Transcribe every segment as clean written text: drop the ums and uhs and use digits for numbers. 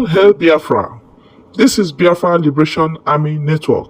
All Hail Biafra! This is Biafra Liberation Army Network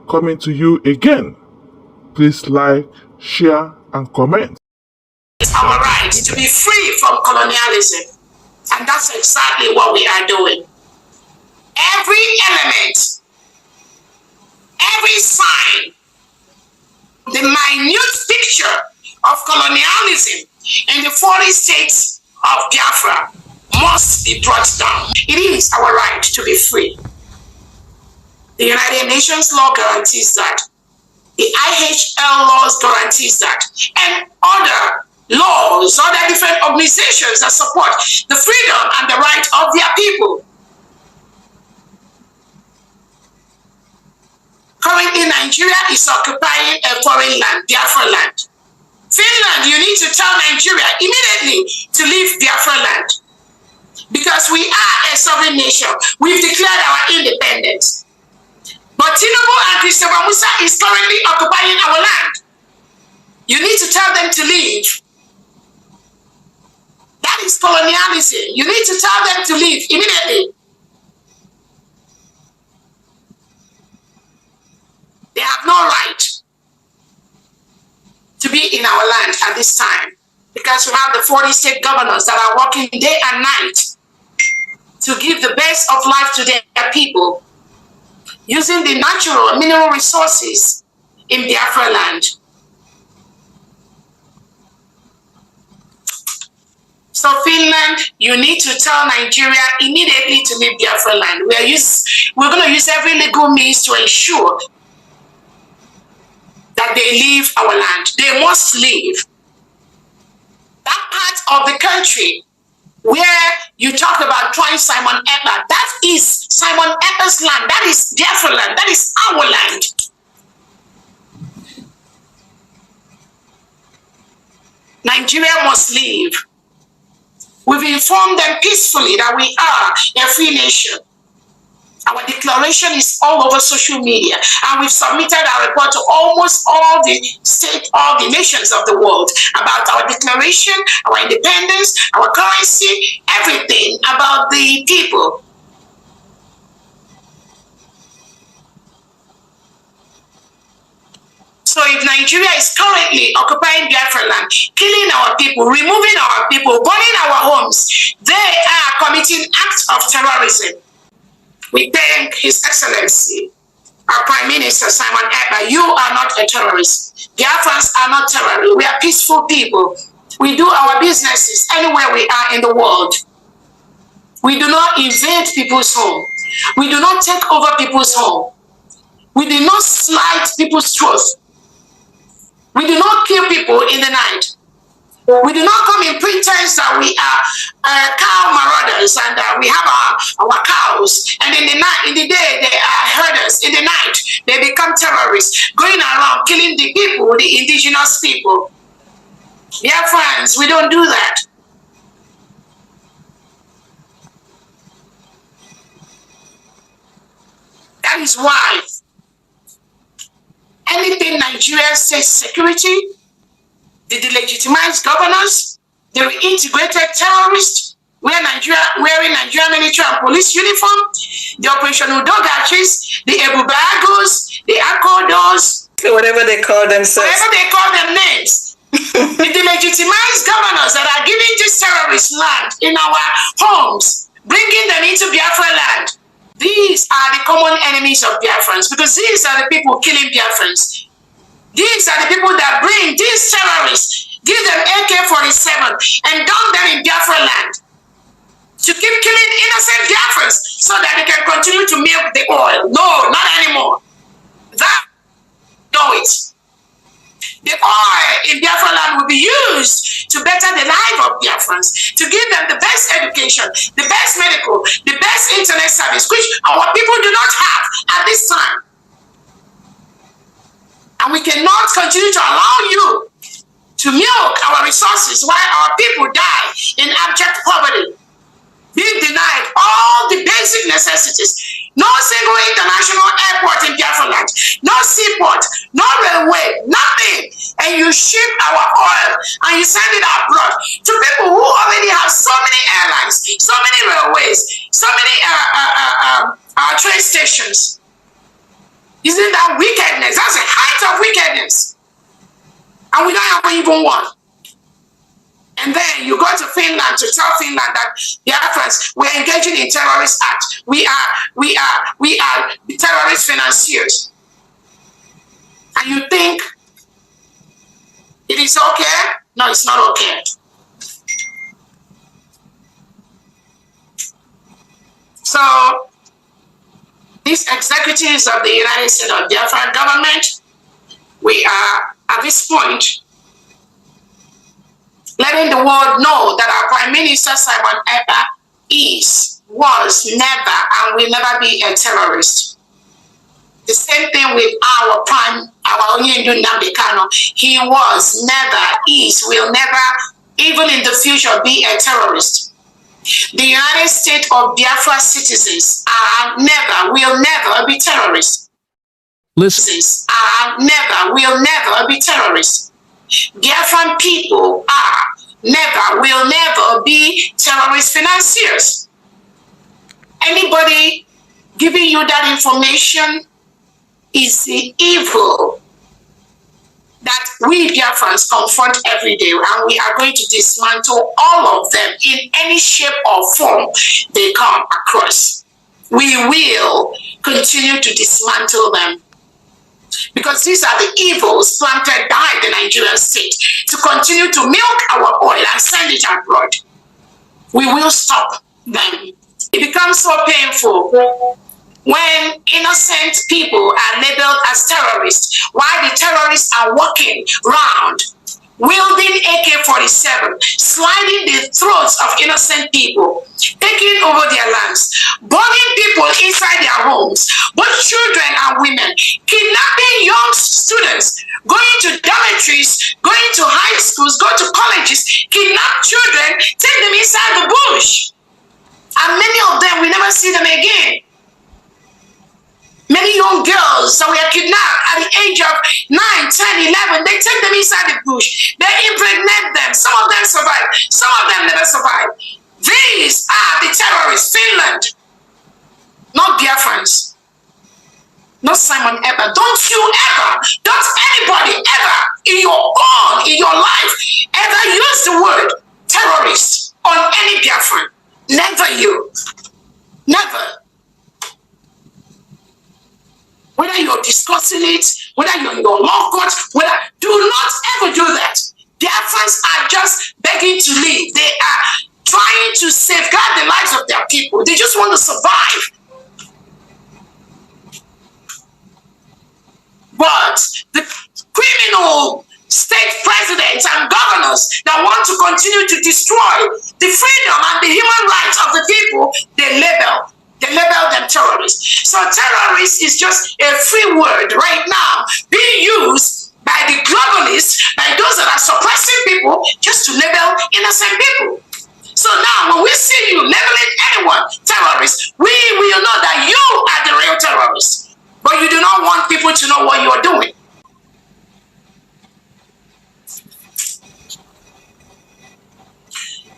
coming to you again. Please like, share, and comment. It's our right to be free from colonialism, and that's exactly what we are doing. Every element, every sign, the minute picture of colonialism in the 40 states of Biafra must be brought down. It is our right to be free. The United Nations law guarantees that. The IHL laws guarantees that. And other laws, other different organizations that support the freedom and the right of their people. Currently, Nigeria is occupying a foreign land, Biafra land. Finland, you need to tell Nigeria immediately to leave Biafra land. Because we are a sovereign nation. We've declared our independence. But Tinubu and Christopher Musa is currently occupying our land. You need to tell them to leave. That is colonialism. You need to tell them to leave immediately. They have no right to be in our land at this time, because we have the 40 state governors that are working day and night to give the best of life to their people, using the natural and mineral resources in Biafra land. So Finland, you need to tell Nigeria immediately to leave Biafra land. We're going to use every legal means to ensure that they leave our land. They must leave. That part of the country where you talked about trying Simon Ekpa, that is Simon Ekpa's land. That is Biafra land. That is our land. Nigeria must leave. We've informed them peacefully that we are a free nation. Our declaration is all over social media, and we've submitted our report to almost all the nations of the world about our declaration, our independence, our currency, everything about the people. So if Nigeria is currently occupying Biafra land, killing our people, removing our people, burning our homes, they are committing acts of terrorism. We thank His Excellency, our Prime Minister, Simon Ekpa. You are not a terrorist. Biafrans are not terrorists. We are peaceful people. We do our businesses anywhere we are in the world. We do not invade people's home. We do not take over people's home. We do not slight people's throats. We do not kill people in the night. We do not come in pretense that we are cow marauders and we have our cows. And in the day, they are herders. In the night, they become terrorists, going around killing the people, the indigenous people. Yeah, friends, we don't do that. That is why anything Nigeria says security, the delegitimized governors, the reintegrated terrorists, wearing Nigerian military and police uniform, the operational dogachis, the Ebubagos, the Akodos, whatever they call themselves. Whatever they call their names. The delegitimized governors that are giving this terrorist land in our homes, bringing them into Biafra land. These are the common enemies of Biafrans, because these are the people killing Biafrans. These are the people that bring these terrorists, give them AK-47 and dump them in Biafra land to keep killing innocent Biafrans so that they can continue to milk the oil. No, not anymore. Know it. The oil in Biafra land will be used to better the life of Biafrans, to give them the best education, the best medical, the best internet service, which our people do not have at this time. And we cannot continue to allow you to milk our resources while our people die in abject poverty, being denied all the basic necessities. No single international airport in Biafra land, no seaport, no railway, nothing. and you ship our oil and you send it abroad to people who already have so many airlines, so many railways, so many train stations. Isn't that wickedness? That's the height of wickedness. And we don't have even one. And then you go to Finland to tell Finland that, yeah, friends, we're engaging in terrorist acts. We are terrorist financiers. And you think it is okay? No, it's not okay. So, these executives of the United States of Biafra government, we are at this point letting the world know that our Prime Minister Simon Ekpa was never and will never be a terrorist. The same thing with our Onyendu Nnamdi Kanu. He was never, will never, even in the future, be a terrorist. The United States of Biafra citizens are never, will never be terrorists. Listen, are never, will never be terrorists. Biafran people are never, will never be terrorist financiers. Anybody giving you that information is the evil that we Biafrans confront every day, and we are going to dismantle all of them in any shape or form they come across. We will continue to dismantle them, because these are the evils planted by the Nigerian state to continue to milk our oil and send it abroad. We will stop them. It becomes so painful when innocent people are labeled as terrorists, while the terrorists are walking around wielding AK-47, sliding the throats of innocent people, taking over their lands, burning people inside their homes, both children and women, kidnapping young students, going to dormitories, going to high schools, going to colleges, kidnap children, take them inside the bush. And many of them, we never see them again. Many young girls that were kidnapped at the age of 9, 10, 11, they take them inside the bush. They impregnate them. Some of them survive. Some of them never survive. These are the terrorists. Finland. Not Biafrans. Not Simon Ekpa. Don't you ever, don't anybody ever in your life, ever use the word terrorist on any Biafran. Never you. Never. Whether you're discussing it, whether you're in your law court, do not ever do that. Biafrans are just begging to live. They are trying to safeguard the lives of their people. They just want to survive. But the criminal state presidents and governors that want to continue to destroy the freedom and the human rights of the people, they label them terrorists. So terrorist is just a free word right now being used by the globalists, by those that are suppressing people, just to label innocent people. So now when we see you labeling anyone terrorist, we will know that you are the real terrorist. But you do not want people to know what you are doing.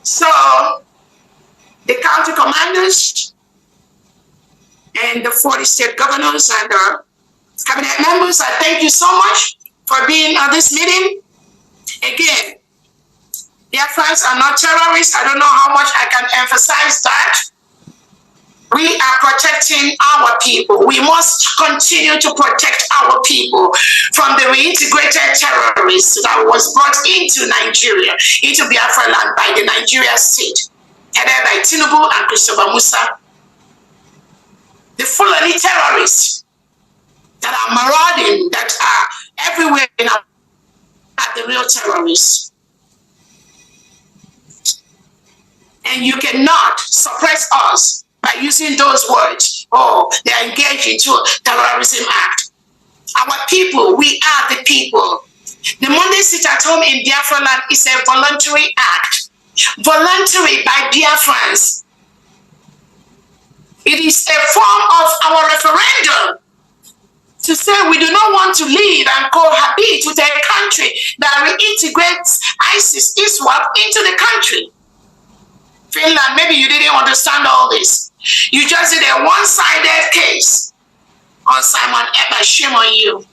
So the county commanders and the 40 state governors and cabinet members, I thank you so much for being at this meeting. Again, Biafrans are not terrorists. I don't know how much I can emphasize that. We are protecting our people. We must continue to protect our people from the reintegrated terrorists that was brought into Nigeria, into Biafra land by the Nigeria state, headed by Tinubu and Christopher Musa. The Fulani terrorists that are marauding, that are everywhere in our, are the real terrorists. And you cannot suppress us by using those words. Oh, they are engaged into a terrorism act. Our people, we are the people. The Monday sit at home in Biafra land is a voluntary act. Voluntary by Biafrans. It is a form of our referendum to say we do not want to live and cohabit with a country country that reintegrates ISIS, ISWAP, into the country. Finland, maybe you didn't understand all this. You just did a one-sided case on Simon Ekpa. Shame on you.